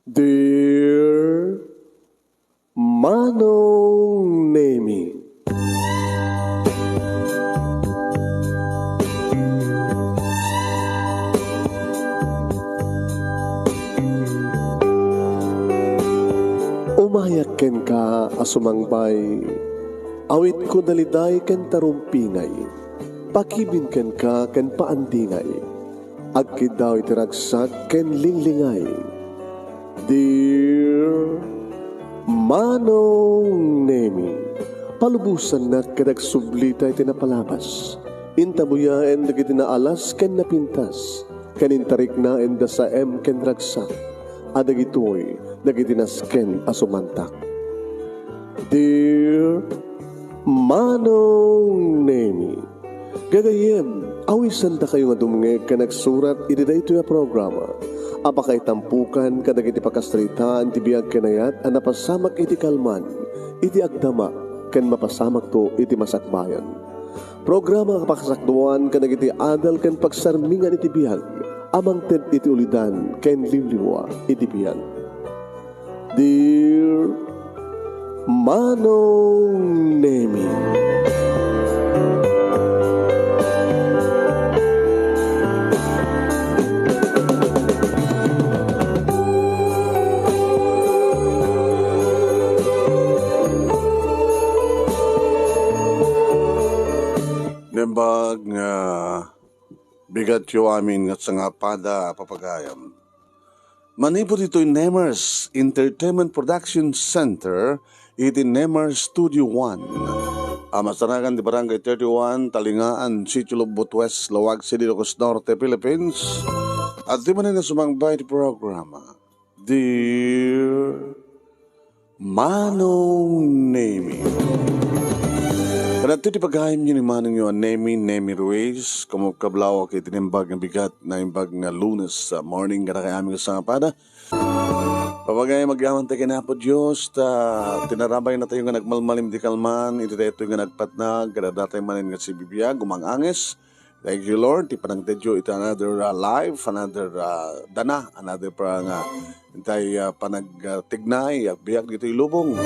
Dear Manong Nemi, umayak ken ka asumangbay, awit ko daliday ken tarumpingay, pakibin ken ka ken paandingay, agkid daw itiragsak ken linglingay. Dear Manong Nemi, palubusan na kadagsublita iti napalabas, intabuyaen dagiti naalas ken napintas, kanintarik na enda sa ken ragsak, adagitoy dagiti nasken asumantak. Dear Manong Nemi, gagayem, awisan da kayo nga dumngeg ka nagsurat iti daytoy a programa. Apakay tampukan kadagiti pakasritaan ti biag kanayat a napasamak iti kalman, iti agdama, ken mapasamak to iti masakbayan. Programa kapakasakduan kadagiti adal ken pagsarmingan iti biag, amang ted iti ulidan ken liwliwa iti biag. Dear Manong Nemi, nembag nga bigat yo amin nga sa nga pada papagayam. Manipod ito'y Nemers Entertainment Production Center, iti Nemers Studio 1. Masanagan di Barangay 31, Talingaan, Sitio Lubot West, Lawag City, Ilocos Norte, Philippines. At di man na sumangbay di programa. Dear Manong Nemi, kanat iti paghahim niyo ni Manong nyo Nemi Ruiz, kumukablaw kay tinimbag ng bigat na imbag nga Lunes sa morning kada kay aming sa pada. Papagay magyaman tayo na po Diyos, tinarabay na tayo nga nagmalmalim di kalman, iti tayo nga nagpatnag, kada datay manin nga si Bibiyag, gumangangis. Thank you Lord, ti panang tedyo ito another life, another dana, another parang intay panagtignay, biyag dito ilubong.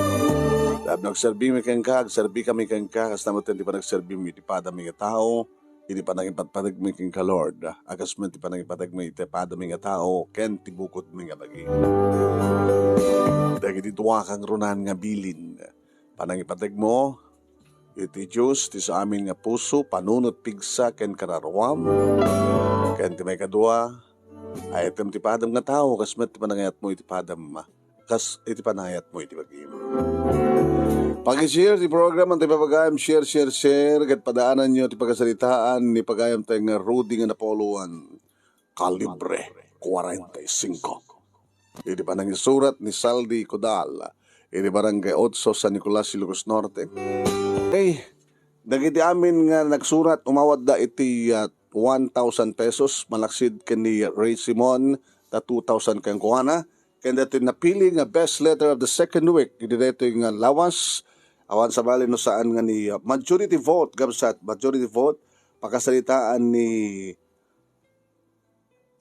Dahil nagserbi mi kang ka, agserbi kami kang ka, kas naman di pa nagserbi mi, di pa dami nga tao, hindi pa nagipatpadag mi kang ka Lord. Agas man di pa nagipatag mi, di pa dami nga tao, ken tibukot mi nga bagi. Dahil dituwa kang runan nga bilin, panangipatag mo, iti Diyos, ti sa amin nga puso, panunot pigsa, ken kararwam, ken ti may kadua, ay item ti padam nga tao, kas man ti panangayat mo iti padam, kas iti panayat mo iti bagi. Pag-share di program ang tipapagayam, share, kat padaanan nyo ti pagkasalitaan ni pagayam tayo nga Rudy nga napoluan, Kalibre 45. Iti pa nang isurat ni Saldi Codal, iti Barangay 8 San Nicolas, Ilocos Norte. Okay, dagiti amin nga nagsurat, umawad da iti 1,000 pesos, malaksid ka ni Ray Simon, 2,000 kang kuhana, kaya dito napili nga best letter of the second week, iti dito nga lawas, awan sa bali no saan nga ni majority vote, gabsat majority vote, pakasalitaan ni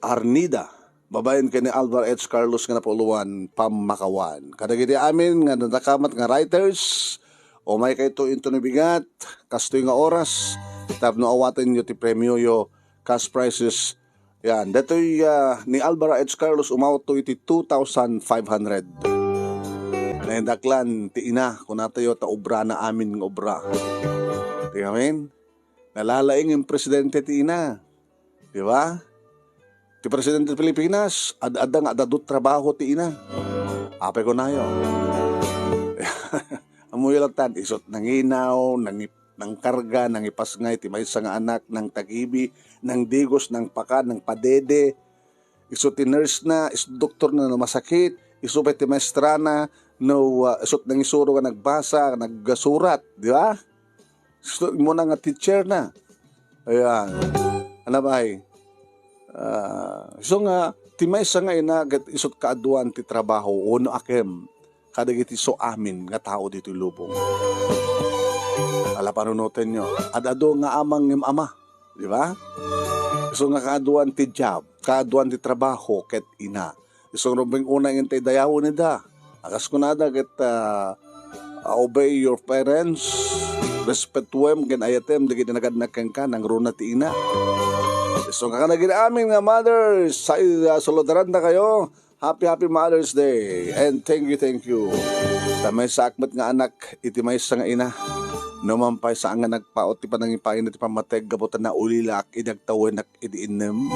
Arnida, babayan ka ni Alvar H. Carlos nga napuluan, Pamakawan. Kadagiti amin nga natakamat nga writers, o may kayo ito nabigat, kastoy nga oras, tapno awatin nyo ti premyo yo, cash prizes. Yan, dato'y ni Alvaro H. Carlos umawat to iti 2,500. Naindaklan, ti ina, kung natayo ta obra na amin ng obra. Di amin? Nalalaing yung presidente ti ina. Di ba? Ti presidente ng Pilipinas, adang adadot trabaho ti ina. Ape ko na yun. Amoy lang isot ng inaw, ng karga, ng ipasngay, ti may nga anak, ng tagibi, ng digos, ng paka, ng padede, isot ti nurse na, isot doktor na masakit, isot ti maestra na, no, isot ng isuro ka nagbasa, naggasurat, di ba? Isot mo na nga teacher na. Ayan. Ano ba ay? So nga, ti may nga ina, isot kaaduan ti trabaho, uno akem, kadagiti so amin, nga tao dito lubong. Ala panunutin nyo. Adado nga amang ng ama. Di ba? So nga kaaduan ti job, kaaduan ti trabaho, ket ina. Isang rumbing una yung tay dayaw ni da. Akas ko na da ket obey your parents, respect them, gan ayatem, dagiti nagadnakan ka, ng runa ti ina. So kakanagin amin nga mothers, sa suludaran na kayo, happy Mother's Day, and thank you. Tamay sakmat nga anak, iti may sa nga ina, numampay sa nga nagpaot, ti panangipain, ti pamateg, gabutan na ulilak, idagtawin, nak idiinem.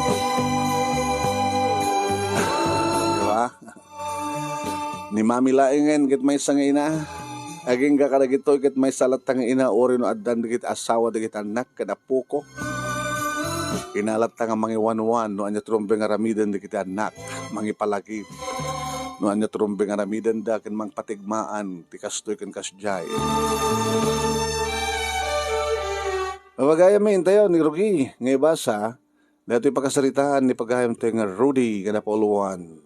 Diba? Ni mami laingen, git may sa nga ina, aging kakaragito, ket may salat tang ina, ori no addan, digit asawa, digit anak, kadapuko. Inalat nga mga wanwan, no anya trumbe nga ramidan, digit anak, mga palagi. No anya trumbe nga ramidan, da, ken mang patigmaan, tikastoy ken kasjay. Mabagaya may intayo, ni Rugi, nga ibasa, dati pagkasaritaan, ni pagayam tayo nga Rudy, nga napoluan,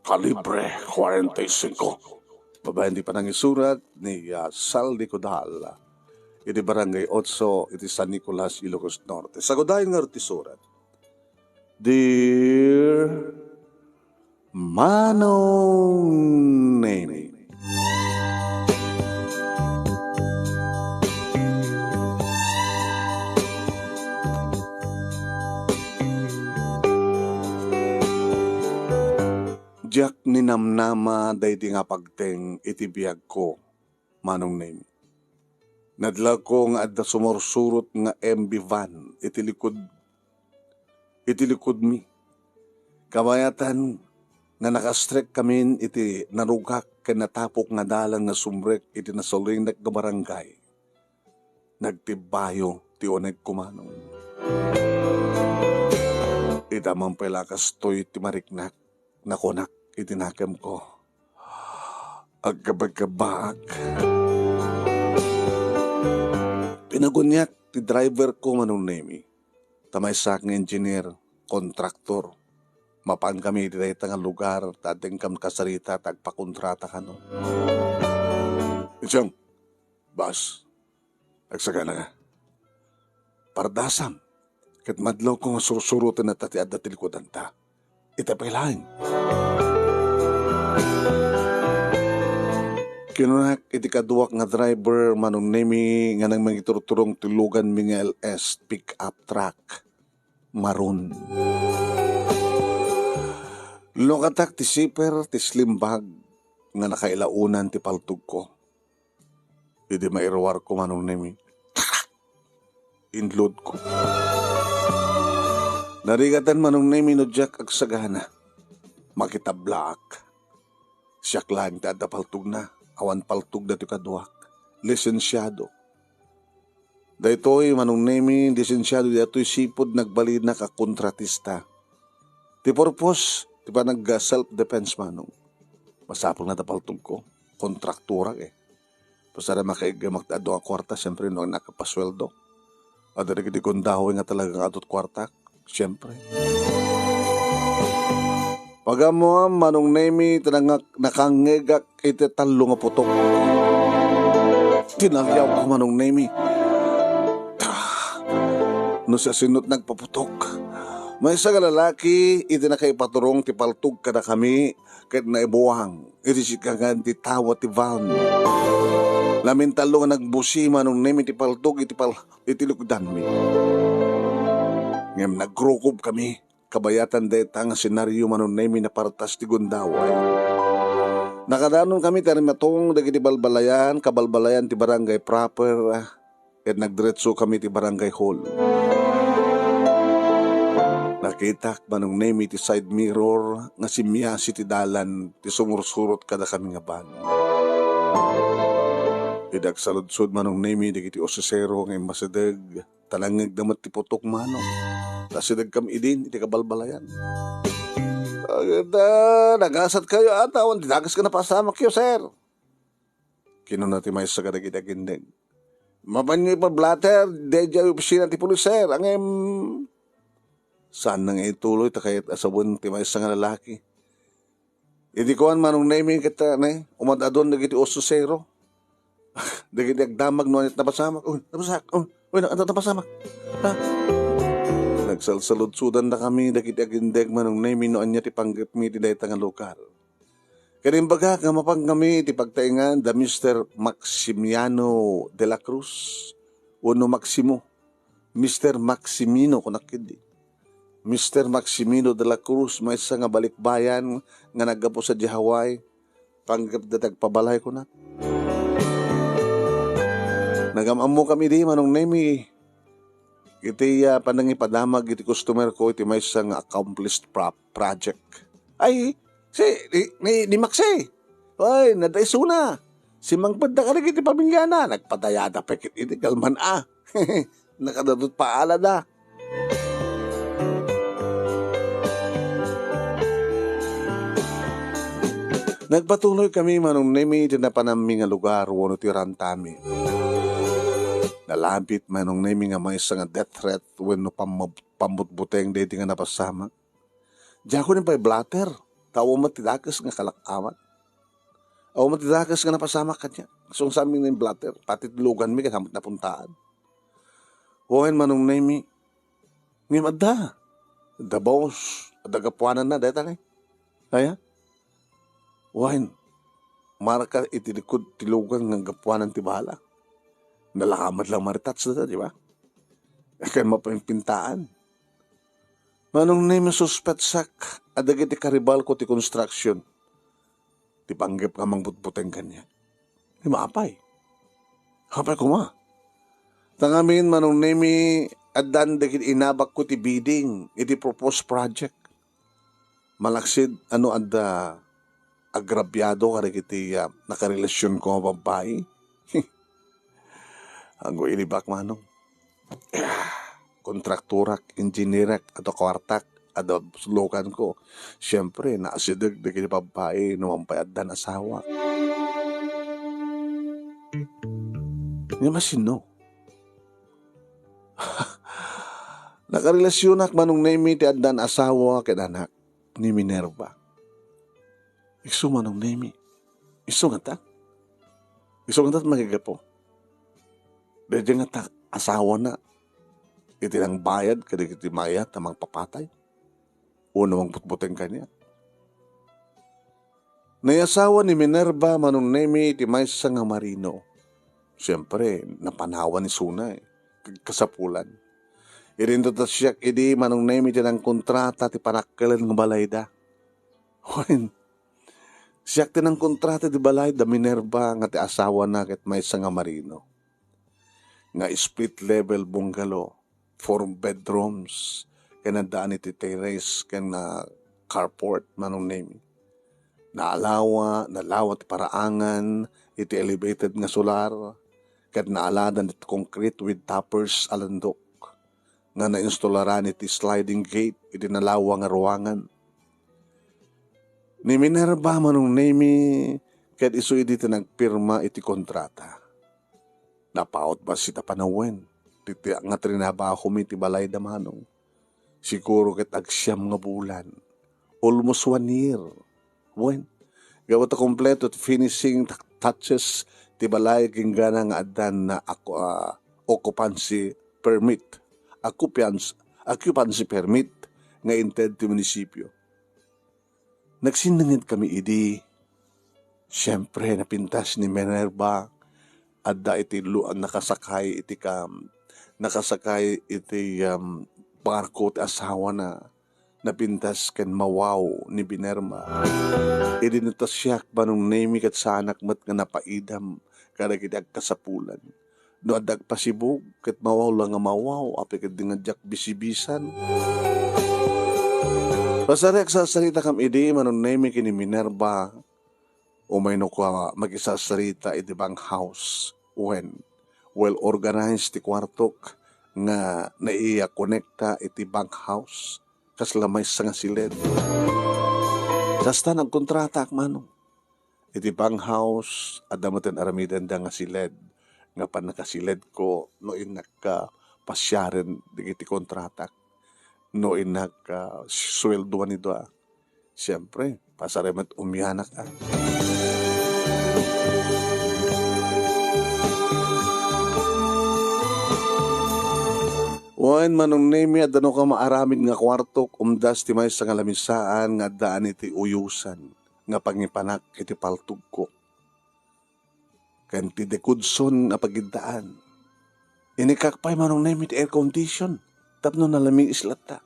Kalibre 45. Babayan di pa nang isurat ni Saldi Codal. Iti Barangay 8, iti San Nicolas, Ilocos Norte. Sa Godayon nga iti surat. Dear Manong Nene, Diyak ni namnama dayti nga pagteng iti biyag ko, Manong Nene. Nadla ko nga adda sumursurot nga MB van, iti likod mi. Kabayatan nga nakastrek kami iti narugak ken natapok nga dalan nga sumrek iti nasaling nagkabarangay. Nagtibayo ti oneg kumanong. Itamang pelakas to'y ti mariknak, nakonak itinakam ko. Agkabag-kabag. Pinagunyak ti driver ko, Manong Nemi. Tamay sak ng engineer, kontraktor. Mapaan kami iti nga lugar, tating kam kasarita, tagpakontrata ka no. Isyong, bas, agsaga na nga. Pardasam, kat madlaw ko nga surusurutin na tatiad na tilikodan ta. Itapilahin. Kinunak iti kaduwak nga driver, Manong Nemi, nga nang mangiturturong tulugan mi nga LS pick-up truck. Maroon. Lokatak ti siper, ti slimbag, nga nakailaunan ti paltug ko. Hindi mairwar ko, Manong Nemi. Inload ko. Narigatan, Manong Nemi, no Jack agsagana. Makitablak. Siyak lang ti adda paltug na. Awan paltug dati kaduak. Lisensyado. Daytoy, Manong Nemi, lisensyado dato'y sipod nagbalid na kakontratista. Ti purpose, di ba nag-self-defense, Manong? Masapong na tapaltog ko. Kontraktura Pasara makaigamak na doon ang kwarta, siyempre noong nakapasweldo. At rin di kundahoy nga talagang atot kwarta, siyempre. Pagamo, Manong Nemi, nakangegak iti talo nga putok. Tinagyaw ko, Manong Nemi. No sa sinot nagpaputok. May isa ka lalaki, iti nakaipaturong ti paltug kada kami, kahit naibuwang. Iti si kagan ti tawa ti van. Lamin talo nga nagbusi, Manong Nemi, ti paltug, iti lukdan mi. Ngayam nagrukob kami. Kabayatan deta nga senaryo, Manong Nemi, na partas ti gundaway. Nakadanon kami tayo matong dagiti balbalayan, kabalbalayan ti barangay proper, at nagdiretso kami ti barangay hall. Nakita, Manong Nemi, ti side mirror, nga si Miyasi ti dalan, ti sumursurot kada kami nga ban. Idag saludsod, Manong Nemi, dagiti osesero nga masadeg, talangag damat ti putok, Manong. Tasidag kami idin, iti kabalbalayan. Nagasat kayo atawan, dinagas ka na pasama kayo, sir. Kinunati may sa kadagidagindeg. Mapanyo pa blatter, deja opisina ti pulis, sir. Saan nang ituloy, takayat asabon ti may sa nga lalaki. Hindi ko Manong Nemi kita, umadadon nagiti ososero. Nagiti agdamag no, napasamak. Napasak, napasamak. Ha? Nagsalsaludsudan na kami, dagiti agindeg manong nemi no anya ti panggap mi ti dayta nga lokal. Kanimbaga nga mapang kami ti pagtaingan da Mr. Maximiano de la Cruz. Uno Maximo. Mr. Maximino kunakid. Mr. Maximino de la Cruz may isa nga balikbayan nga naggapo sa Hawaii. Panggap da tagpabalay ko na. Nagamamo kami di manong nemi. Iti panangipadamag iti customer ko iti may isang accomplished project. Ay, ni Maxi. Ay, nadaiso na. Si Mangpad na kalig iti pamilya na. Nagpadayada pekit iti kalman Nakadadot pa alada. Nagpatuloy kami manong nemi iti napanami nga lugar wano ti rantami. Nalapit manong nemi nga may isang death threat when no pambutbuteng dati nga napasama. Diyan ko rin pa'y blatter. Tawa matidakas nga kalakawan. Awa matidakas nga napasama kanya. So sa amin ng blatter. Pati tulugan mi kasamot napuntaan. Huwain manong nemi. Ngayon adda. The boss. Adagapuanan na. Dahil talay. Kaya? Huwain. Maraka itilikod tilugan ng gapuanan tibala. Nalakamad lang maritats na di ba? Kaya mapimpintaan. Manong name suspetsak, adag iti karibal ko ti construction. Ti panggap ka mang butbuteng kanya. Di maapay. Hapay ko ma. Tangamin manong name adan dagit inabak ko ti bidding, iti proposed project. Malaksid ano adda agrabyado karig iti nakarelasyon ko babae. Ang ilibak manong. Kontrakturak, engineerak, ato kwartak, ato slogan ko. Siyempre, naasidag na kini babae, numampayad na asawa. Nga masino. Nakarelasyonak manong nemi ti addan asawa ket anak ni Minerva. Isu manong nemi. Isu nga ta. Isu nga ta magigapo. Dahil nga ta, asawa na, iti nang bayad, kadig iti mayat, namang papatay. O namang putbuteng kanya. Nayasawa ni Minerva, manong nemi, iti maysa nga marino. Siyempre, napanawan ni Suna, kasapulan. Irinto ta siya, idi manong nemi, iti nang kontrata, ti panakkalan ng balayda. Huwin, siya ti nang kontrata, ti balayda, Minerva, nga ti asawa na, ket maysa nga marino. Nga split level bungalow, 4 bedrooms, kaya nadaan iti terrace, kaya na carport, manong name. Nalawa ti paraangan, iti elevated nga solar, kaya naaladan iti concrete with toppers alandok, nga nainstolaran iti sliding gate, iti nalawa nga ruangan. Ni Minerva manong name, kaya isu iti nagpirma iti kontrata. Napaot ba si tapanawen? Titi nga trinabaho mi ti balay da manong. Siguro ket agsyam nga bulan. Almost 1 year. Wen. Gawa ta kompleto finishing touches ti balay kinggana nga adan na occupancy permit. Occupancy permit nga inted ti munisipyo. Nagsinangit kami idi. Siyempre napintas ni Minerva adda iti nakasakay iti barko ti asawa na napintas ken mawaw ni Minerva. Idinitas siya banong nemi kat sa anak mat nga napaidam kada iti agkasapulan. No adag pasibog ket mawaw lang nga mawaw api ket dingadyak bisibisan. Pasarek sa sarita kam idi manong nemi kini Minerva. Umayno ko mag-isasarita iti bang house when well-organized ti kwartok nga naiya konekta iti bank house kaslamay sa nga silid. Kasta nagkontrata akmanong. Iti bank house adamaten aramidan da nga silid nga panakasilid ko no inaka pasyaren iti kontrata no inaka sweldoan ito Siyempre, pasaremat umianak Wan manong nemi adano ka maaramid nga kwarto umdas ti may sa kalamisaan nga daan iti uyusan nga pangipanak iti paltug ko. Ken ti dekudson nga pagidaan. Inikakpay manong nemi ti air condition tapno nalamig islat ta.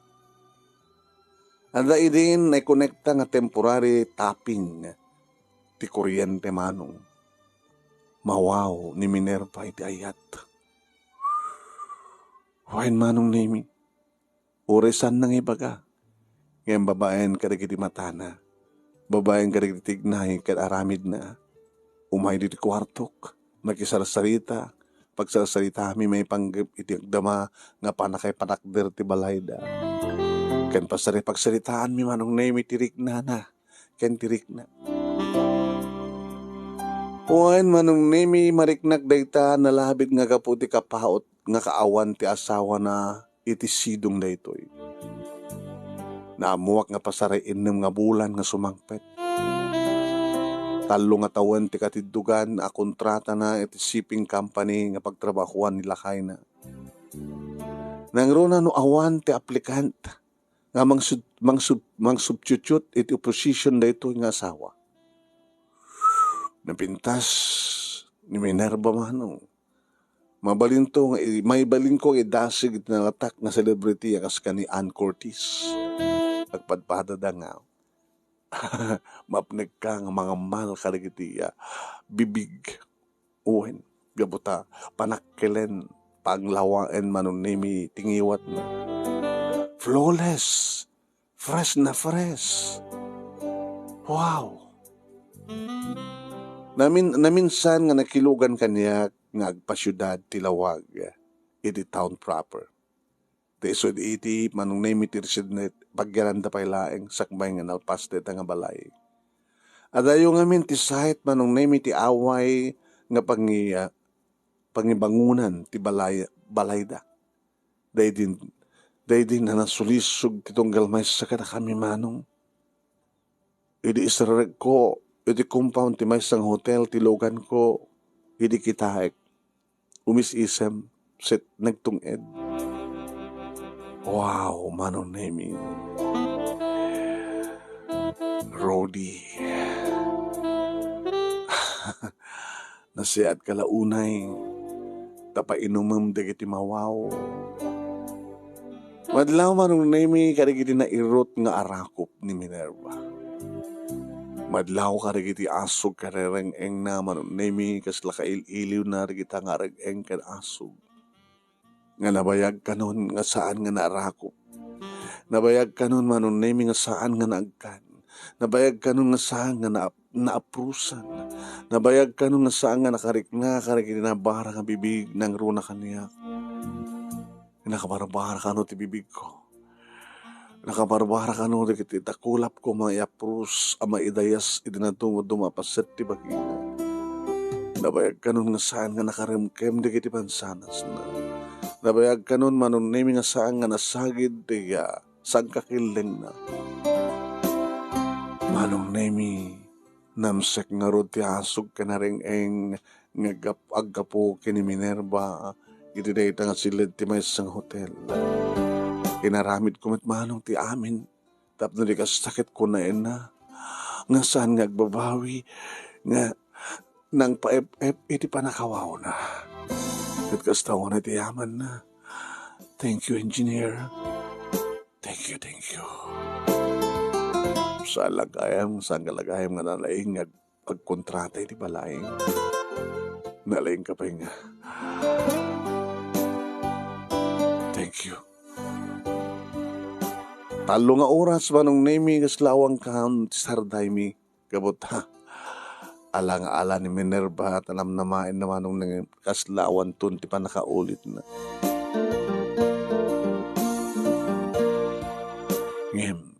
Anda idin na konekta nga temporary tapping ti kuryente manong. Mawaw ni Minerva iti ayat. Wain manong nemi. Uresan nang ibaga. Ngayon babaen kadagiti matana. Babaen kadagiti tignay kad aramid na. Umay diti kwartok. Makisarasarita. Pagsarasarita mi may panggap iti agdama nga panakay panakder ti balayda. Ken pagsaritaan mi manong nemi tirik na na. Ken tirik na. Uwan manong nemi mariknak dayta nalabid nga kaputi kapaot nga kaawan ti asawa na iti sidong daytoy. Naamuak nga pasaray inem nga bulan nga sumangpet. Talo nga tawen ti katiddugan a kontrata na iti shipping company nga pagtrabahuan nila kay na. Nangruna no awan ti aplikant nga mangsubstitute iti position daytoy nga asawa. Napintas ni Minerva manong. Mabalinto nga may balingko idasig iti nalatak nga celebrity akas ka ni Ann Curtis. Pagpadpadada nga. Mapneg ka nga mga mal kadagiti bibig. Uwen. Gabuta panakkilen panglawaen manon nemi tingiwat na. Flawless. Fresh na fresh. Wow. Naminsan nga nakilugan kaniya nga agpasyudad tilawag iti town proper. Tesod iti manong nemi tirsidnet paggaranda pay laeng sakbay nga nalpas deta nga balay. Adayo ngamin ti sahit manong nemi ti away nga pangibangunan ti balayda. Day din na nasulisog ti tunggal may sa kada kami manong. Idi isarag ko iti compound ti may sang hotel ti logan ko idi kitaek. Umis-isem, set nagtunged. Wow, manong nemi. Rodi. Nasiat kalaunay. Tapainumam dagiti mawaw. Madlaw manong nemi kadagiti na irot nga arakop ni Minerva. Madlaw karigiti asog karereng-eng na manong nemi kasla kail-iliw na rigita nga reg-eng kan asog. Nga nabayag kanon nga saan nga narakop. Nabayag kanon manong nemi nga saan nga naagkan. Nabayag kanon nga saan nga naaprusan. Nabayag kanon nga saan nga nakarikna karigiti na bara nga bibig nang runa kaniya. Nakabarbara kano ti bibig ko. Nakabarbara ka no, dikit itakulap ko mga iapros, ama idayas, idinatungod dumapaset ti bagina. Nabayag ka nun nga saan nga nakarimkem, dikit ipansanas na. Nabayag ka nun manon nemi nga saan nga nasagid, tiga, saan kakileng na. Manong nemi, namsek nga ro ti asog ka na ring-eng, nga aggapo kini Minerva, iti dayta nga silid ti may isang hotel. Kinaramid ko manong ti amin. Tapno di ka sakit ko na ina. Nga saan nga agbabawi. Nga nang pa-ep iti panakawaw na. At kastawa na ti yaman na. Thank you, engineer. Thank you. Saan galagayam nga nalaing agkontrata iti balaing. Nalaing ka pa nga. Thank you. Talo nga oras manong nemi kaslawang kan sarday mi kabot ha. Ala ni Minerva tanam namain na manong kaslawan tun ti pa nakaulit na. Ngem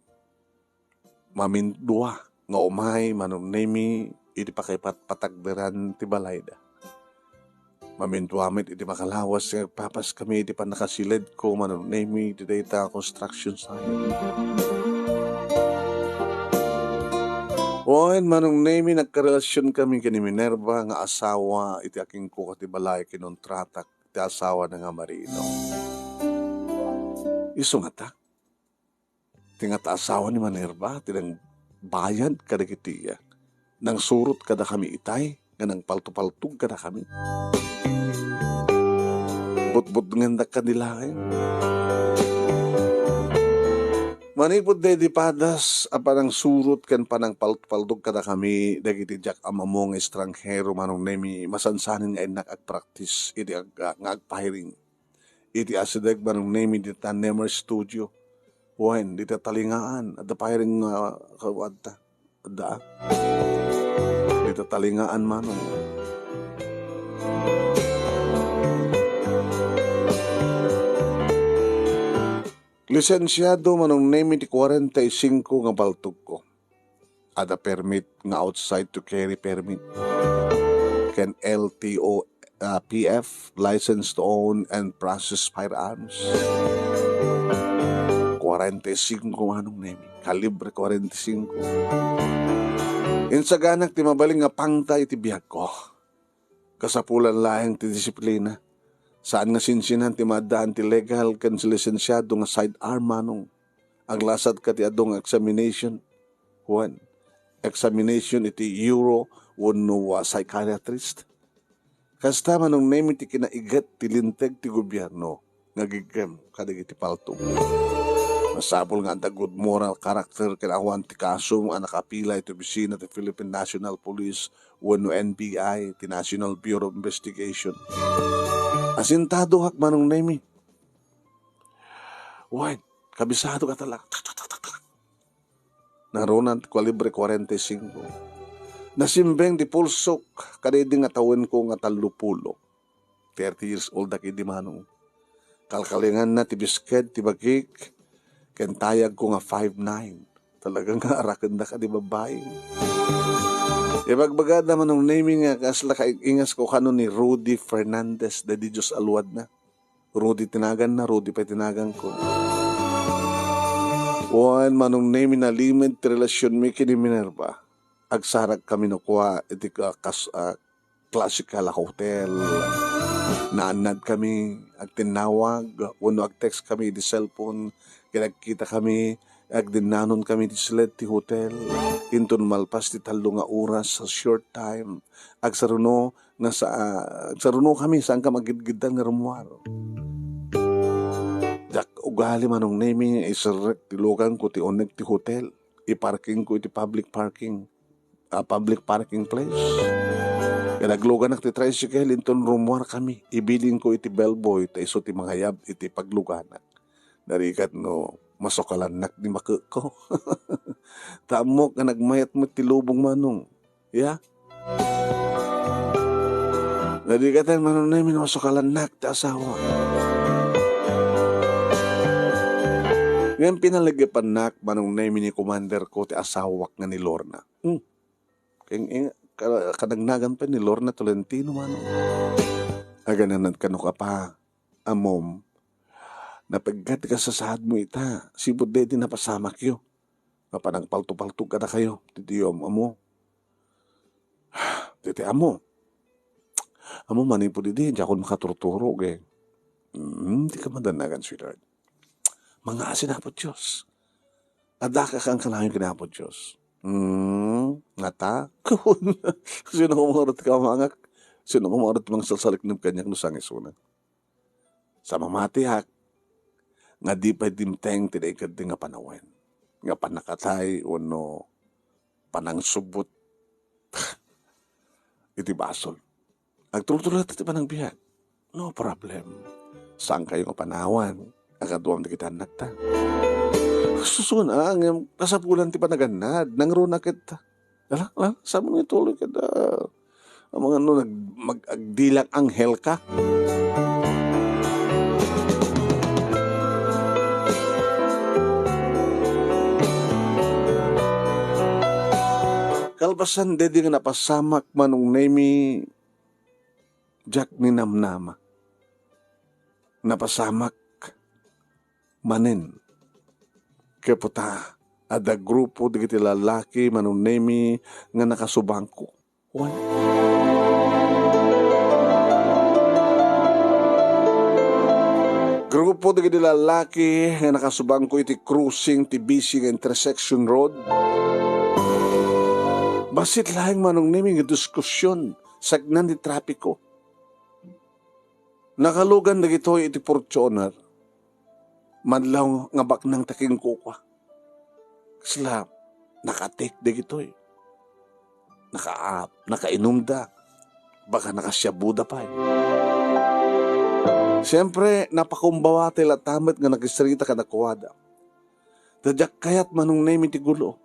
mamindua nga umay manong nemi iti pakipatagderan ti balayda. Mamintuamit iti makalawas nga papas kami iti panakasilid ko manong nemi iti data construction site. Oen manong nemi nagkarelasyon kami kini Minerva nga asawa iti aking ko kati balay kinontratak iti asawa na nga marino. Iso nga ta. Tingata asawa ni Manerva, tinang bayad kada kitiya. Nang surot kada kami itay, nga nang paltupaltug kada kami. Butbut nganda kanila ngayon. Manipod di padas, panang surot kan panang paltupaltug kada kami, dagiti jak amamong estranghero manong nemi, masansanin nga inak ag-practice, iti nga ag-piring. Iti asideg manong nemi di Tanemer Studio. Wen, di talingaan, at piring kawadta. Da. Di talingaan manong. Lisensyado manong nemi di 45 nga baltog ko. Ada permit nga outside to carry permit. Ken LTO PF, license to own and process firearms. 45 manong nemi. Kalibre 45. Insaganak ti mabaling nga pangta iti biyag ko. Kasapulan laheng ti disiplina. Saan nga sinsinan ti madaan ti legal kan si lisensyado nga sidearm manong. Ang lasad ka ti adong examination. Juan, examination iti Euro wano psychiatrist. Kasta manong nemi ti kinaigat ti linteg ti gobyerno. Ngagigem kadig iti paltong. Masapol nga ang good moral character kinawan ti kaso ang nakapila ito bisina ti Philippine National Police wano NBI ti National Bureau of Investigation. Asintado hak manong nemi. Wait, kabisado ka talaga. Naronan ti kalibre 45. Nasimbeng di pulsok kadidi nga tawin ko nga 30. 30 years old aki di manong. Kalkalingan na ti bisked ti bagik. Kentayag ko nga 5'9". Talagang nga arakan na ka di babae. Ibagbagad naman ng naming nga kasla kaingas ko kano ni Rudy Fernandez da di Diyos alwad na. Rudy tinagan na, Rudy pa tinagan ko. Juan manong naming na limit relasyon mi kini Minerva. Agsarag kami no kuha iti classical hotel. Naanad kami, agtinawag, uno agtext kami di cellphone, kinagkita kami, agdinanon kami di sled ti hotel, inton malpas ti talo nga oras sa short time, agsaruno kami saan ka magidgidan nga rumuar. Jak ugali manong naming isarek ti lugan ko ti onek ti hotel, iparking ko iti public parking place. Naglugan na ti tricycle, inton rumuar kami. Ibilin ko iti bellboy, ta iso ti manghayab iti pagluganak. Narikat no, masokalanak ni makuk ko. Tamok nga nagmayat mo ti lubong manong. Ya? Narikatan manong namin masokalanak ti asawa. Ngayon pinalagipan nak manong namin ni commander ko ti asawak nga ni Lorna. Kadagnagan pa ni Lorna Tolentino mano. Agananan ka no ka pa, amom, napaggat ka sa sahad mo ita, si Budedi na pasamak yo. Kapanang palto-palto ka na kayo, titiyom, amo. Titi, amo. Amo manipo didi, di ako makaturturo, eh. Di ka madanagan, sweetheart. Mga asinapot Diyos. Adaka kang kalangin kinapot Diyos. Ngata? Sino kumarot ka mangak? Sino kumarot mang salsalik ng kanyang nusang isunan? Sa mamatiak, nga di pa dimteng tinay di nga panawen. Nga panakatay o no, panang subot. Iti basol. Agtultulat iti panang biyag. No problem. Saan kayo nga panawan? Agaduam di kita nagta. Susun ang kasapulan ti panaganad nang runa kita. Ala, sabi mo ituloy kita. Ang mga mag-agdilang anghel ka. Kalpasan dedi nga napasamak manong nemi Jack ni Namnama. Napasamak manin. Kaya puta, ada grupo di kiti lalaki manunemi nga nakasubangko. Why? Grupo di lalaki nga nakasubang ko iti cruising ti busy nga intersection road. Basit lahing manong nimi nga diskusyon sagnan di trapiko. Nakalugan na ito iti Fortuner. Madlaw nga baknang taking kukwa. Kasla, nakatik di ito nakainom da. Baka nakasyabuda pa Siyempre, napakumbawa tila tamat nga nagisarita ka nakuwada. Dadyak kayat manong name iti gulo.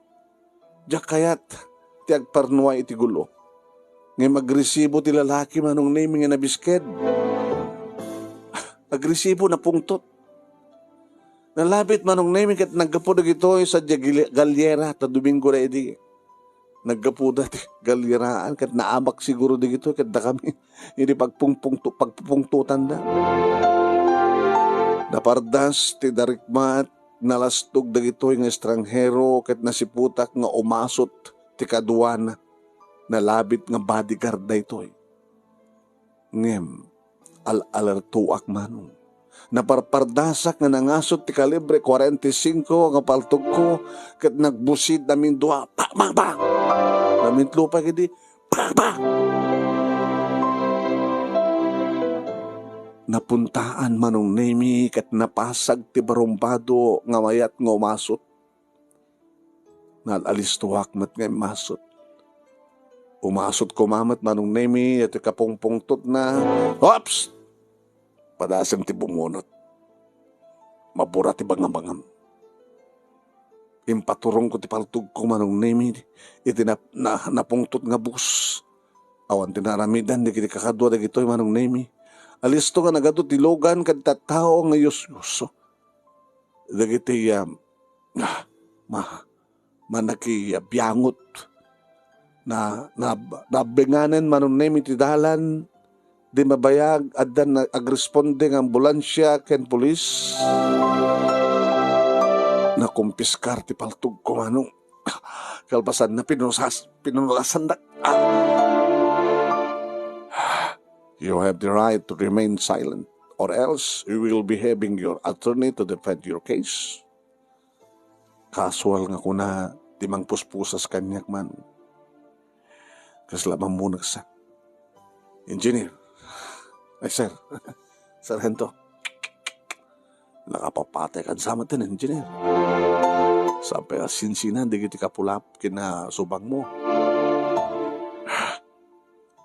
Dadyak kayat ti agparnuay iti gulo. Ngay magresibo ti lalaki manong name nga nabisked. Agresibo na pungtot. Nalabit manong name kat nagkapudag ito sa galyera ta Domingo na edi. Nagkapudag galyeraan kat naabak siguro di ito kat na kami hindi pagpupungtutan na. Napardas ti darikmat nalastog dagito ng estranghero ket nasiputak nga umasot ti kaduana nalabit nga bodyguard da ito ngem al-alertuak manong naparpardasak nga nangasot ti kalibre 45 nga paltog ko ket nagbusid namin dua bang bang namin lupa kedi bang bang napuntaan manong nemi ket napasag ti barumbado nga mayat nga umasot. Nalalistuak mat nga masot. Umasot kumamat manong nemi at kapungpungtot na hops! Padasem ti bumunot. Mabura ti bangam-bangam. Impaturong ko ti paltug ko manong nemi iti napungtot nga bus. Awan tinaramidan di kiti kakadwa da gito'y manong nemi. Alisto nga nagato tilogan kad tattao nga yusyuso. Dagiti manaki biangot na benganen manon nemi ti dalan di mabayag addan agresponde ng ambulansya ken pulis na kumpiskar ti paltug ko manong kalpasan na pinunulasan dak. You have the right to remain silent or else you will be having your attorney to defend your case. Casual nga kuna timang puspusas kanyak man. Kaslamang munag sa engineer. Ay sir, sargento. Nakapapatay kan sama tin engineer. Sampai asinsinan di kiti kapulap kina subang mo.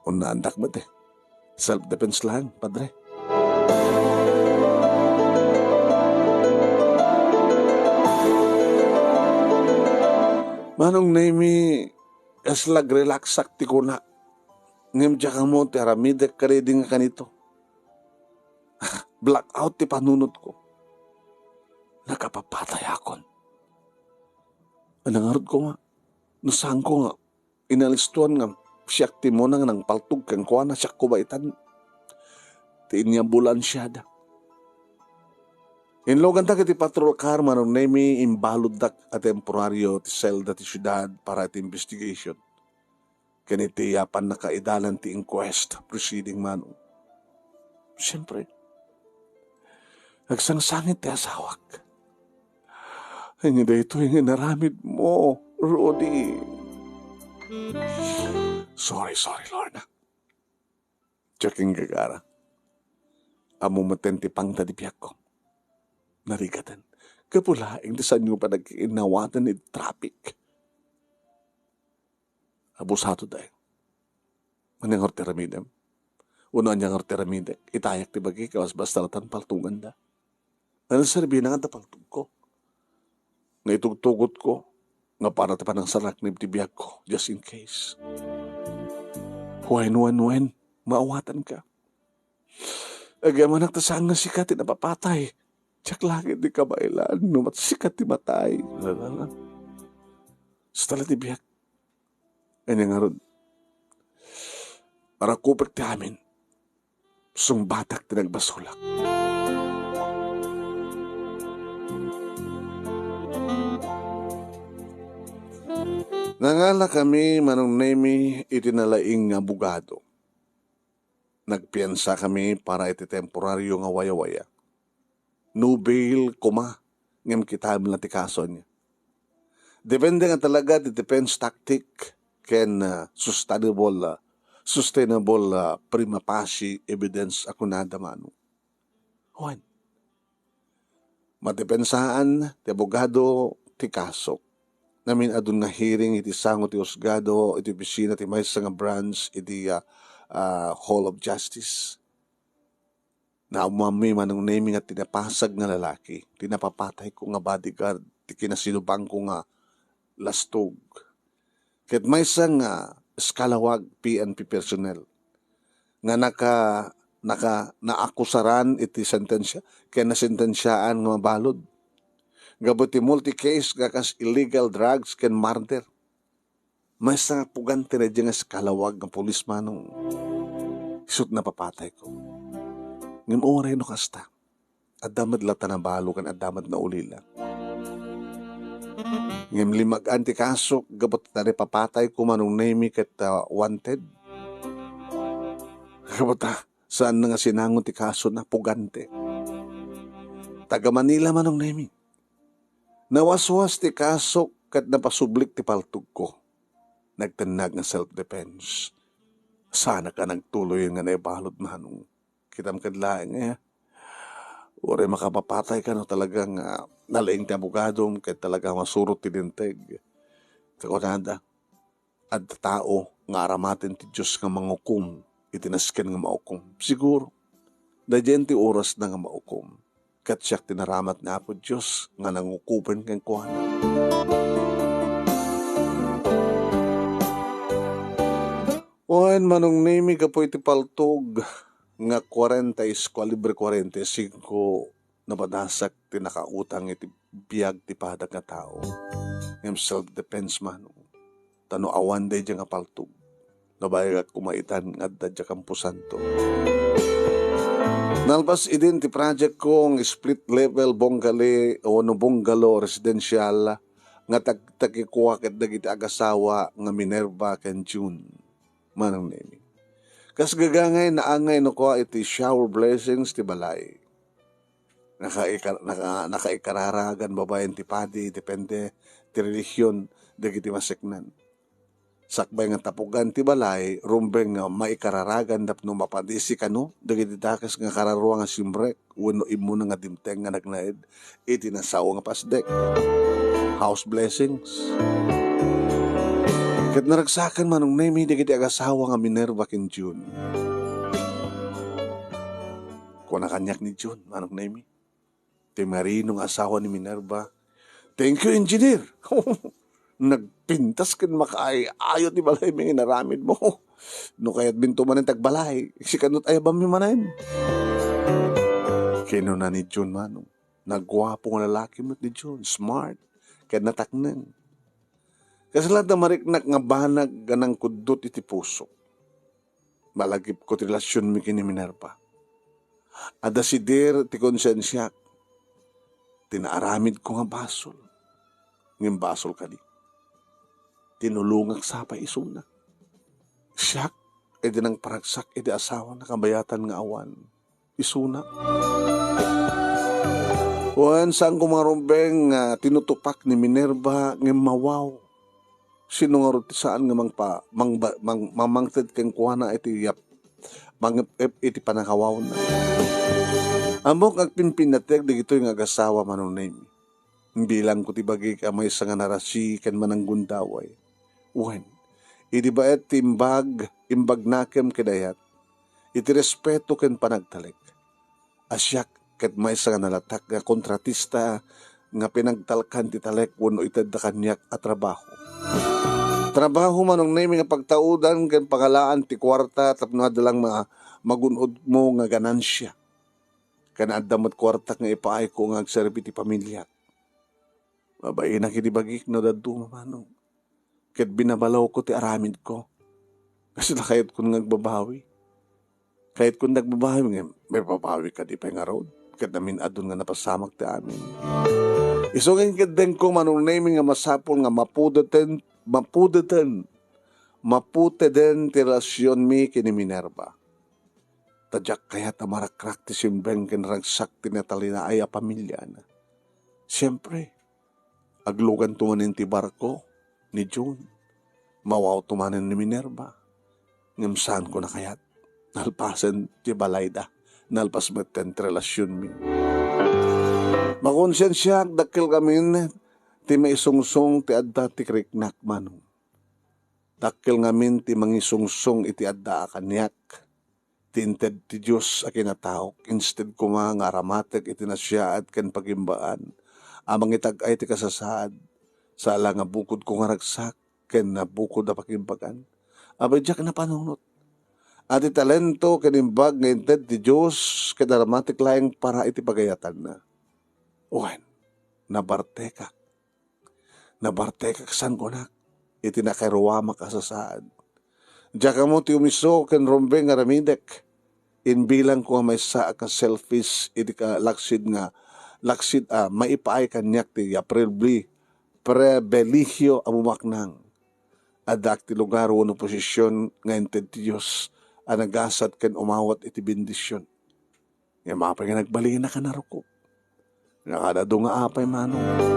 Unandak mo self-defense lang, padre. Manong nemi eslag relax sakti ko na. Ngem dya mo ti aramidek kareding nga kanito. Blackout ti panunot ko. Nakapapatay akon. Anangarod ko nga. Nasaan ko nga. Inalistuan nga. Siyak ti mo nang paltug kang kuha na siyak kubaitan. Ti inyabulan siya da. Inlogan ta kiti patrol car manong nemi imbalod dak a temporaryo ti selda ti syudad para ti investigation. Kaniti yapan nakaidalan ti inquest proceeding manong. Siyempre, nagsangsangit ti asawak. Hindi ito yung naramid mo, Rudy. Sorry, Lorna. Checking gagara. Amumaten ti pang tadipiak ko. Narigatan. Kapulaing desan nyo pa nag-inawatan ni traffic. Abusato dahil. Manang horteramidem. Uno anyang horteramidem. Itayak ti bagi kawas basta latan paltungan da. Ano sarbi na nga paltug ko. Nga itugtugot ko. Nga para pa ng sarak ni tibiyag ko. Just in case. When, maawatan ka. Agaman nagtasang nga sikat, napapatay. Tsak langit di kabailan, numat sikat di matay. Stala di biyak. Ganyan nga ron. Para kupag ti amin, sumbatak ti nagbasulak. Nangala kami manong nemi itinalaing nga bugado. Nagpiyansa kami para iti temporaryo nga waya-waya. no bail, ngem kitab na ti kaso niya. Depende nga talaga the defense tactic ken sustainable prima facie evidence ako nadamano. Juan, madepensaan ti abogado ti kaso. Namin adun nga hearing iti sango ti husgado, iti opisina ti maysa nga branch iti Hall of Justice. Na umami manong naming at tinapasag nga lalaki, tinapapatay ko nga bodyguard, ti kinasinubang ko nga lastog. Ket maysa nga eskalawag PNP personnel nga naakusaran iti sentensya, kaya nasentensyaan nga mabalod. Gabot ti multi-case gakas illegal drugs ken murder. Maysa nga pugante na dyan nga eskalawag nga polis manong isut na papatay ko. Ngim oray no kasta, adamad lata na balo kan adamad na ulila. Ngim limag antikasok, gabot na rin papatay ko manong name ket wanted. Gabot saan na nga sinangon ti kaso na pugante. Taga Manila manong name. Nawaswas ti kasok kat napasublik ti paltug ko. Nagtanag nga self-defense. Sana ka nagtuloy nga naibalot manong. Kitam kadlaeng ore makapapatay ka no talagang nalaing ti abogadom kaya talagang masurot ti dinteg. Kakunada, at tao nga aramatin ti Diyos nga mangukum, itinasken nga maukum. Siguro, dadyan ti oras na nga maukum. Kat siyak tinaramat na po Diyos nga nangukupen kang kuhan. Oen manong nimi ka po iti paltog nga 40 libre 45 na padasak ti nakautang iti biyag ti padag nga tao. Ngem self-defense man. Tano awan day dyan nga paltog. Nabayag kumaitan nga dadya kampusan to. Nalpas idin ti project kong split level bungalow o no bungalow residential nga tagikuha ket dagiti agasawa nga Minerva ken June. Manong nini. Kas gagangay naangay no ko iti shower blessings ti balay. Nakaikararagan babayan ti padi, depende ti relihiyon, dagiti maseknan. Sakbay nga tapugan ti balay, rumbeng nga maikararagan dapno mapadisi kano, dagiti dakas nga kararuang nga simbrek, wano imuna nga dimteng nga nagnaid, iti nasawa nga pasdek. House blessings. Kat naragsakan manong name, dagiti agasawa nga Minerva ken June. Kung nakanyak ni June, manong name. Ti Marino nga asawa ni Minerva. Thank you, engineer. Nagpintas ken makaayot ni balay may naramid mo. No kaya't binto man ang tagbalay. Si kanot ayabam mi manayin. Kino na ni June manong. Nagwapo nga lalaki mo ni June. Smart. Kaya nataknan. Kasi lahat na mariknak nga banag ganang kudot iti puso. Malagip ko ti relasyon mi kini Minerva. Ada si dir ti konsensyak. Tinaaramid ko nga basol. Ngim basol ka di. Tinulungak sa pa isuna. Siyak, edi nang paragsak, edi asawa na kabayatan nga awan. Isuna. Wan, saan kumarumbeng tinutupak ni Minerva ngim mawaw. Sino nga rin saan nga mamangtid keng kuha na iti iti panakawaw na. Amok agpinpinatek digito yung agasawa manong name. Bilang ko tibagi ka may sa nga narasi ken manang gundaway. Uwan, iti ba et imbag nakem kedayat. Iti respeto ken panagtalik. Asyak ket may sa nga nalatak nga kontratista nga pinagtalkan ti talek wano ited da kanyak at trabaho. Trabaho manong name nga pagtaudan ken pangalaan ti kwarta tapno adalang magunod mo nga ganansya. Kanadamot kwarta nga ipaay ko nga agserbi ti pamilya. Babae na kinibagik no daduma manong. Ket binabalaw ko ti aramid ko. Kasi nakayat ko nagbabawi. Kahit kung nagbabawi, may babawi ka di pa nga road. Ket namin adun nga napasamak ti amin. Isungin kadeng ko manong naming nga masapol nga mapudeten ti relasyon mi kini Minerva. Tadyak kaya tamarakrak ti simbeng kenragsak ti natalina ay a pamilya na. Siyempre, aglugan tumanin ti barko ni June. Mawaw tumanin ni Minerva. Ngamsaan ko na kayat. Nalpasan ti balayda. Nalpas met kan relasyon mi. Makonsensya dakil kamin ti maisungsong ti adda ti kriknak manong. Dakil ngamin ti mangisungsong iti adda akanyak. Tinted ti Diyos a kinatawag, instead ko nga aramatek iti nasya at ken pagimbaan. Amang itag-ay ti kasasaad, sa ala nga bukod ko nga ragsak, ken na bukod na pakimbagan. Abay diyak na panunot. At iti talento kanimbag nga inted ti Diyos, ken aramatek laeng para iti pagayatan na. Uwan, nabartekak. Nabartekak san ko na, iti nakairuwama kasasaad. Diyak mo ti umiso ken rombe nga ramidek. Inbilang ko nga may sa ka selfish iti ka laksid maipaay kanyak ti prebeligyo amumaknang. Adak ti lugar wano posisyon nga inted ti Diyos anagasat ken umawat iti bendisyon. Nga mapay nga nagbalina ka naruko. Nakadado nga apay manong.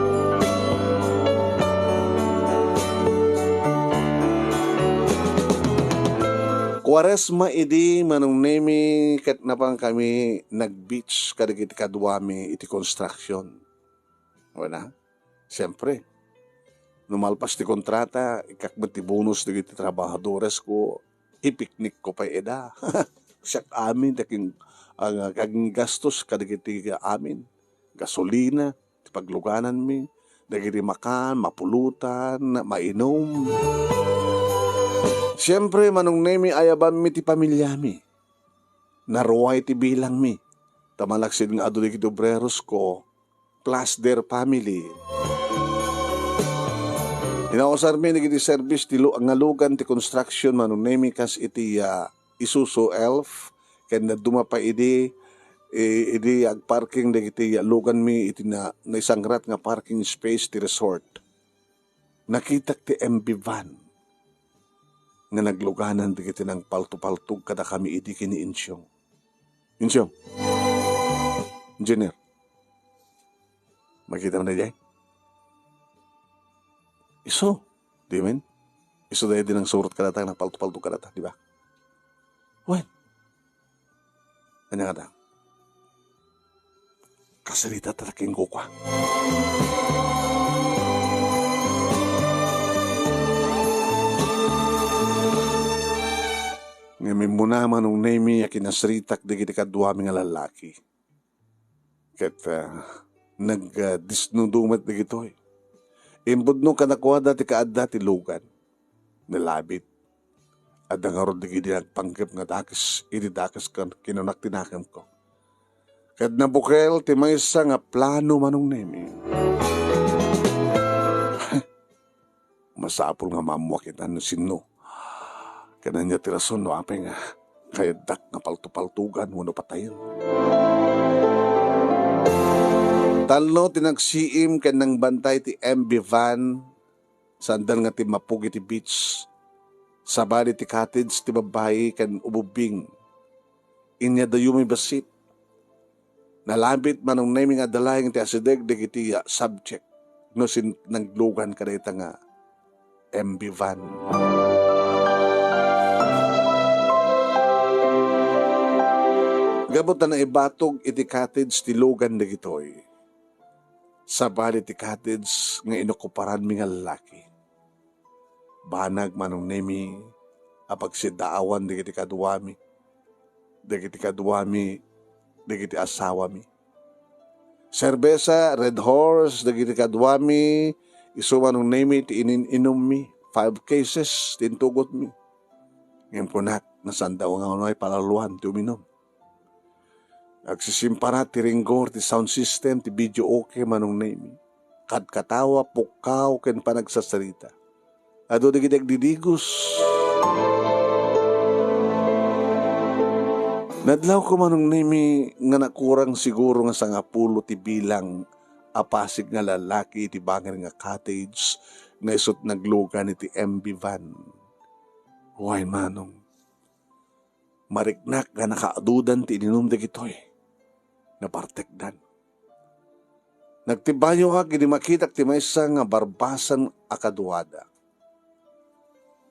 Kwaresma idi manong nemi ket napang kami nag-beach kadagiti kadwami iti construction. Wala? Siyempre, numalpas ti kontrata, ikakbat ti bonus dagiti trabahadores ko, ipiknik ko pa eda. Siyak amin, kaging gastos kadagiti amin. Gasolina, ti pagluganan mi, dagiti makan, mapulutan, mainom. Siyempre, manong nemi ayaban mi ti pamilya mi. Naruway ti bilang mi. Tamalaksid nga adu digiti obreros ko, plus their family. Inausar mi digiti service ti nga lugan ti construction manong nemi kas iti Isuzu Elf. Ken na dumapa idi agparking digiti lugan mi iti na isangrat nga parking space ti resort. Nakitak ti MB van nga nagluganan digiti ng palto-paltog kada kami idi kini Insyong. Insyong. Engineer. Makita mo na diyan? Iso. Di men? Iso dahil din ang surot kadata ng palto-paltog kadata, di ba? When? Kanya kada. Kasalita talaking kukwa. Ngayon muna manong nemi a kinasritak digiti kadwami nga lalaki. Ket nag-disnudumat digitoy. Imbod nung kanakuha dati kaadda ti lugan. Nalabit. At nga ron digiti nagpanggap nga dakis, iti dakis kinunak tinakam ko. Ket nabukel ti maysa nga plano manong nemi. Masapol nga mamuakitan no sino. Kananya tirason no apay nga kayadak nga palto-paltugan wano patayin. Talno tinagsiim ken nang bantay ti MB van sandal nga ti mapugi ti beach. Sabali ti cottage ti babayi ken ububing. Inya dayo may basit. Nalabit manong naming adalayang ti asideg digiti subject no naglugan kadayta nga MB van. Gabot na ibatog iti cottage ti lugan dagitoy. Sabali ti cottage nga inukuparan mi nga lalaki. Banag manong nemi apagsidaawan dagiti kadwami. Dagiti kadwami, dagiti asawa mi. Serbesa, Red Horse, dagiti kadwami, iso manong nemi ti ininom mi. 5 cases, tintugot mi. Ngayon po nasandaw nga ano ay palaluhan ti uminom. Agsisimpara ti ringgor, ti sound system, ti video okay manong name. Kadkatawa, pukaw, ken panagsasarita. Ado digideg didigos. Nadlaw ko manong name nga nakurang siguro nga sangapulo ti bilang apasig nga lalaki ti banger nga cottage na isot naglugan iti MB van. Huway manong. mariknak nga nakaadudan ti ininom dagitoy nga partekdan. Nagtibayo ka kini makitak ti maysa nga barbasan akaduada.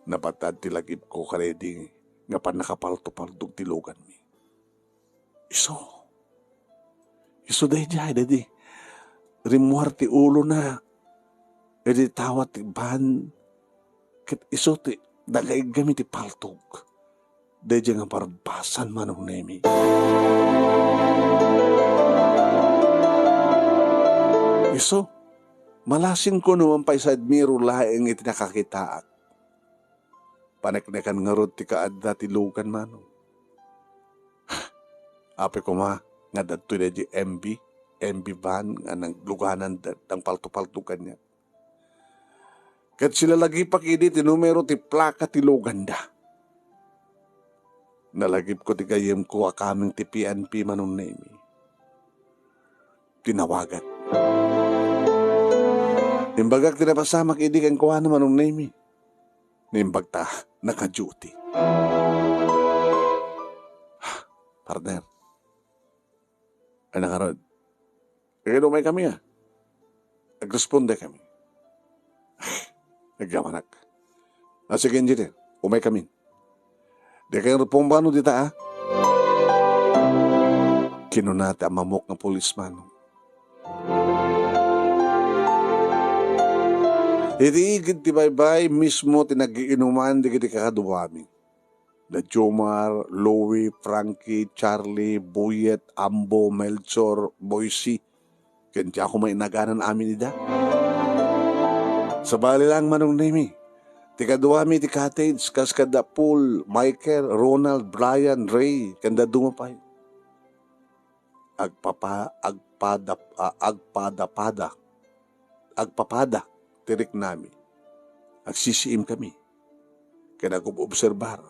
Napatad ti lagip ko karedi nga panakapalto-paltog ti lugan mi. Iso daydi rimuar ti ulo na edi tawat ti ban ket iso ti dagaig gami ti paltog. Daydi nga barbasan manong nemi. Iso, malasin ko naman pa sa admiro laeng iti nakakitaak. Paneknekan nga rod ti kaadda ti lugan manong. Ape ko nga dadto na di MB van nga nang luganan ng palto-palto kanya. Kat sila lagi pakidi ti numero ti plaka ti lugan da. Nalagip ko ti kayem ko akaming ti PNP manong nemi. Tinawagat. Imbagak tinapasamak idi kan kuha naman ng name. Nimbag ta, naka-duty. Partner. Ay nakarod. Kaya umay kami Nagresponde kami. Nagamanak. Sige, engineer. Umay kami. Di kayo pumbano dita Kinunati ang mamok ng polisman. Itigid ti baybay mismo tinag-iinuman di kiti kakaduwami. Na Jomar, Louie, Frankie, Charlie, Buyet, Ambo, Melchor, Boise. Kaya ako may inaganan amin ida. Sa bali lang manong nemi. Ti kaduwami ti cottage, Kaskada Pool, Michael, Ronald, Brian, Ray, kanda dumapay. Agpapada. Tirik nami. Agsisiim kami. Kaya nag-obserbar.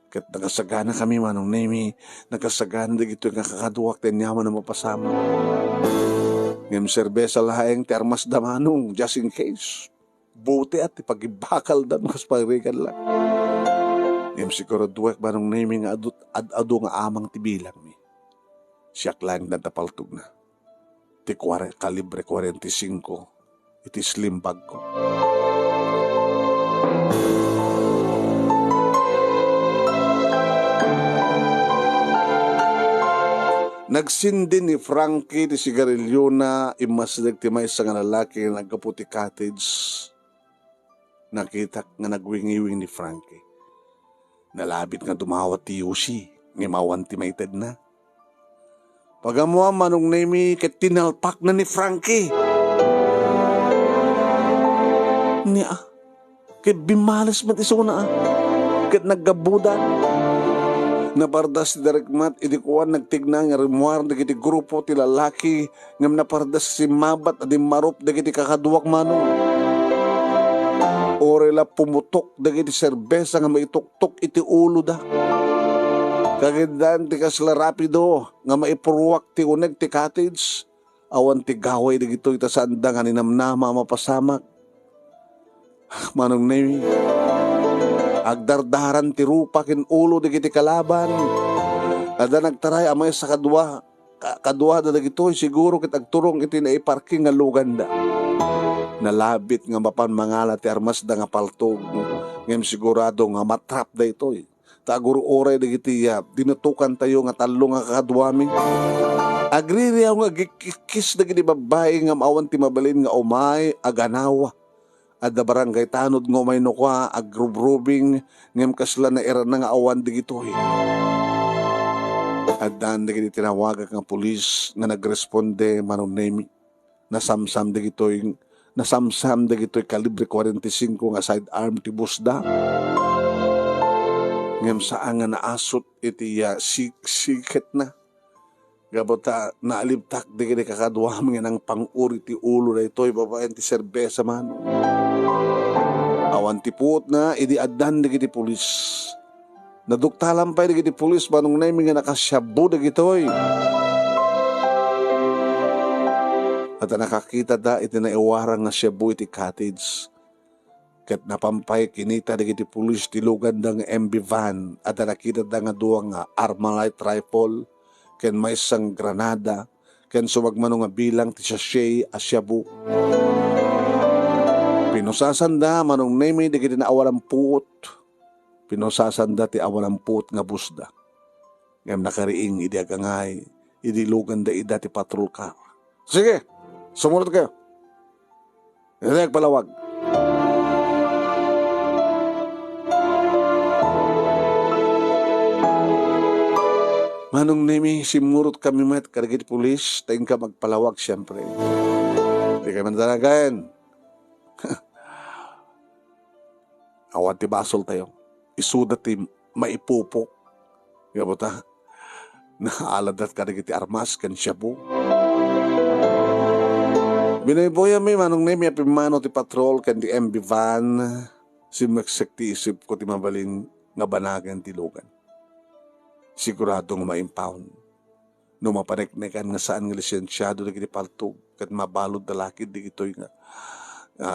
Kat nakasagana kami manong nemi. Nakasagana dito nga kakaduwak ten yaman na mapasama. Ngam serbesa laeng termas damanong just in case. Buti at ipagibakal dan mas parikan lang. Ngam siguro duwek manong nemi nga adu nga amang tibilang mi. Siyak lang natapaltog na. Ti kalibre 45. Iti slim bag ko. Nagsindi ni Frankie ti sigarilyo na imasdag ti may sa nga lalaki na nagkaputi cottage. Nakita nga nagwingiwing ni Frankie. Nalabit nga dumawat ti Yusi. Ngimawan ti maited na. Pagamuha manong nemi ket tinalpak na ni Frankie. Niya, ket bimalas mat iso na ket naggabudan. Napardas ti direkmat, iti kuwan nagtigna nga rimuar, dagiti grupo ti lalaki, ngam napardas si mabat, adi marup, dagiti kakaduwak manong. Orela pumutok, dagiti serbesa nga maituktok iti ulo da. Kagidan ti kasla rapido, nga maipurwak ti uneg ti cottage, awan ti gaway dagito itasanda nga ninamnama mapasamak. Manong nemi, agdardaran ti rupa kin ulo di kiti kalaban. Kada nagtaray amay sa kadwa da dagitoy siguro kit agturong iti naiparking nga luganda. Nalabit nga mapan mangala ti armas da nga paltog. Ngem sigurado nga matrap da itoy. Taguro oray da kiti dinutukan tayo nga talo nga kakadwami. Agriri nga gikikis da kiti babae nga maawan ti mabalin nga umay aganawa. At da barangay tanod ngo may nukwa agrubrubing ngem kasla na era nga awan digitoy. At daan digiti tinawagak nga pulis nga nagresponde manong nemi. Nasamsam digitoy kalibre 45 nga sidearm ti busda. Ngem saan nga naasot iti siket na. Gabota naalibtak digiti kakadwam nga ng panguri ti ulo na ito'y babaen ti serbesa man. Awan ti puot na idi addan digiti pulis. Naduktalan pa digiti pulis manong nemi nga nakasyabu digitoy. At nakakita da iti naiwarang nga syabu iti cottage. ket napampay kinita dagiti pulis ti lugan da nga MB van at nakita da nga duwa nga Armalite rifle ken may isang granada ken sumagmano nga bilang ti sachet a shabu. Pinusasanda manong nemi dagiti naawalang puot. Pinusasanda ti awalang puot nga busda. Ngam nakariing idi agangay idi lugan da ida ti patrol car. Sige, sumunod kayo. Hindi palawag. Manong nemi, simurot kami met karagit pulis, taing ka magpalawag siyempre. Hindi kayo man talagayan. Awan ti basol tayo. Isuda ti maipupok. Gabota, naaladat karagit ti armas kan shabu. Binayboya mi manong nemi apimano ti patrol kan ti MB van. Simaksik ti isip ko ti mabalin nga banagan ti lugan. Siguradong ma-impound. No mapaneknekan nga saan nga lisensyado dagiti paltog kat mabalod da lakid digitoy nga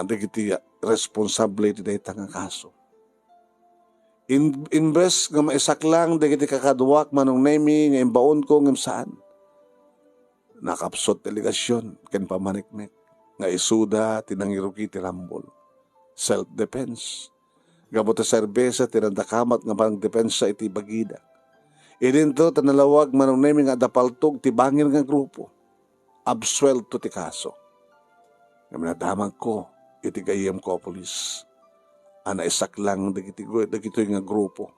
dagiti responsable ti dayta nga kaso. Imbes nga maisaklang dagiti kakaduwak manong nemi nga imbaon ko ngem saan. Nakapsot delegasyon ken pamaneknek nga isuda tinangirugi ti rambol. Self-defense. Gabot ta serbesa tinandakamat nga parang depensa iti bagida. Idinto tanalawag manong nemi nga dapaltog ti bangir nga grupo. Absuelto ti kaso. Nga minadamag ko iti gayem ko polis. Ana isaklang dagitoy nga grupo.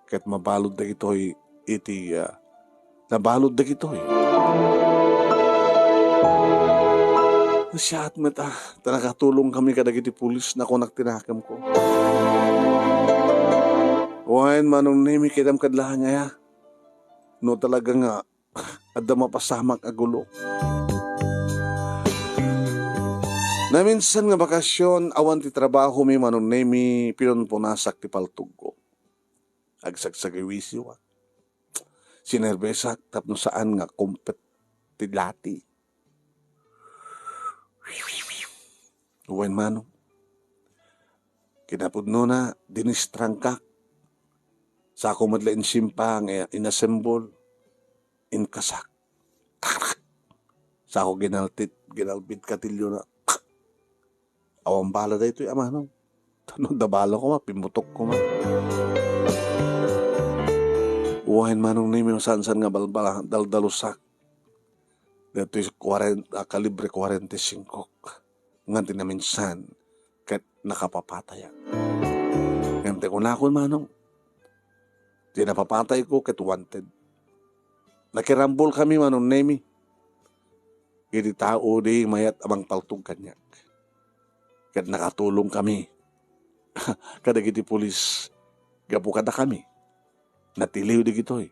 Ket mabalod dagitoy iti nabalod dagitoy. Siya at mata, tanakatulong kami kadagiti pulis na kunak tinakam ko. Wain manong nemi kidam kadlahan ngaya. No talaga nga, adda mapasamak agulo. Na minsan nga bakasyon, awan ti trabaho mi manong nemi, pinunpunasak ti paltog ko. Agsagsagawisiwa. Sinerbesak, tapno saan nga kumpet ti lati. Uwain manong. Kinapudno na, dinistrangkak. Sa ako madlain simpang inassemble, inkasak. Sa ako ginalbit katilyo na. Awang bala da ito'y amanong. Tanong dabala ko ma, pimutok ko ma. Uwahin manong nimi saan-saan nga balbala, daldalusak. Dito'y kalibre 45. Nganti na minsan, kahit nakapapatayan. Ngante ko na ako manong. Di napapatay ko ket wanted. Nakirambol kami manong nemi. Iti tao di mayat amang paltog kanyak. Ket nakatulong kami. Kadagiti pulis. Gapukada kami. Natiliw di gitoy.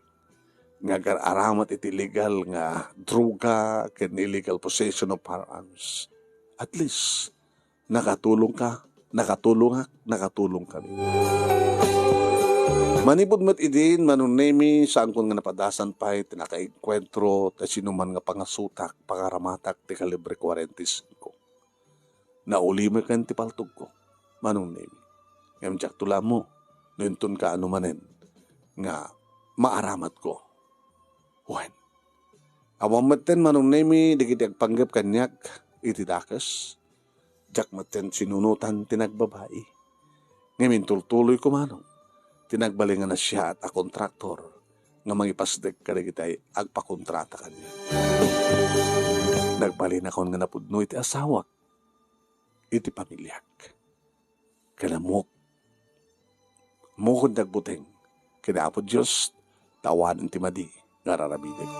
Nga aramat iti legal nga droga ket illegal possession of firearms. At least, nakatulong ka, nakatulong kami. Manipod mat idin, manong nemi, saan ko nga napadasan pa, tinakainkwentro, ta sinuman nga pangasutak, pangaramatak, ti kalibre 45. Nauli mo kan ti paltog ko, manong nemi. Ngam jak tula mo, nuintun ka anumanen, nga maaramat ko. Wen. Awang maten manong nemi, digiti agpanggap kanyak, iti dakas, jak maten sinunutan tinagbabae. Ngayon tultuloy ko manong. Tinagbalingan na siya at a kontraktor nga mangipasdek kadagitay agpakontrata kanya. Nagbalin ako nga napudno iti asawak, iti pamilyak. Kanamok, mukod nagbuteng, kinapod Diyos, tawanan ti madi, nga rarabideg.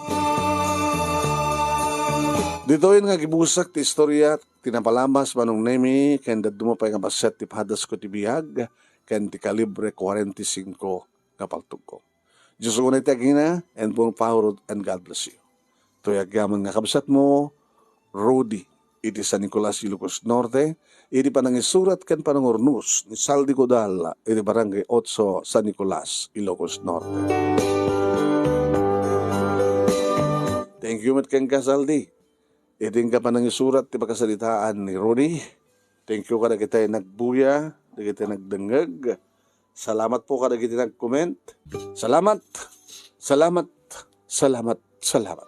Dito yun nga gibusak ti istorya, tinapalamas manong nemi, kaya dumapay nga baset ti padas ko ti biyag, ken ti kalibre 45 nga paltog ko. Diyos ko na itagina, and buong power and God bless you. Tuyagyaman nga kabsat mo, Rudy, iti San Nicolas, Ilocos Norte, iti panangisurat ken panangurnus, ni Saldi Codal, iti Barangay 8, San Nicolas, Ilocos Norte. Thank you, Mat Ken Kasaldi. Iti nga panangisurat, ti pagkasalitaan ni Rudy, Thank you kada kita nagbuya, kada kita nagdengeg. Salamat po kada kita nag-comment. Salamat, salamat, salamat, salamat.